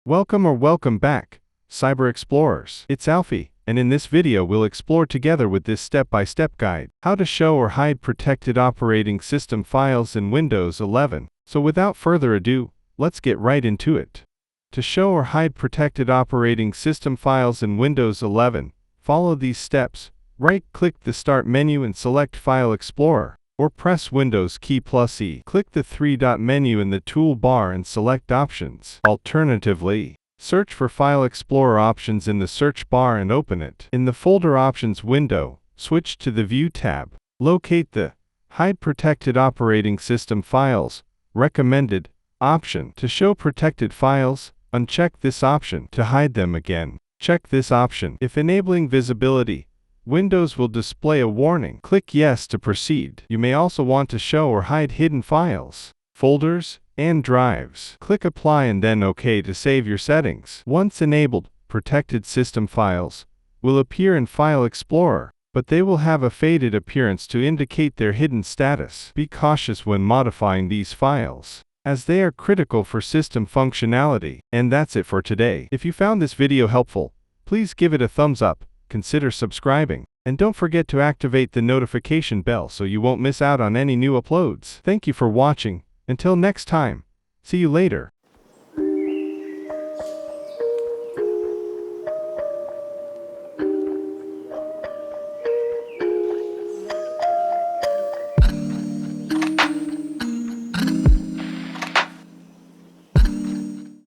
Welcome back, Cyber Explorers. It's Alfie, and in this video we'll explore together with this step-by-step guide, how to show or hide protected operating system files in Windows 11. So without further ado, let's get right into it. To show or hide protected operating system files in Windows 11, follow these steps. Right-click the Start menu and select File Explorer, or press Windows key plus E. Click the three-dot menu in the toolbar and select Options. Alternatively, search for File Explorer options in the search bar and open it. In the Folder Options window, switch to the View tab. Locate the Hide Protected Operating System Files Recommended option. To show protected files, uncheck this option. To hide them again, check this option. If enabling visibility, Windows will display a warning. Click Yes to proceed. You may also want to show or hide hidden files, folders, and drives. Click Apply and then OK to save your settings. Once enabled, protected system files will appear in File Explorer, but they will have a faded appearance to indicate their hidden status. Be cautious when modifying these files, as they are critical for system functionality. And that's it for today. If you found this video helpful, please give it a thumbs up. Consider subscribing, and don't forget to activate the notification bell so you won't miss out on any new uploads. Thank you for watching. Until next time, see you later.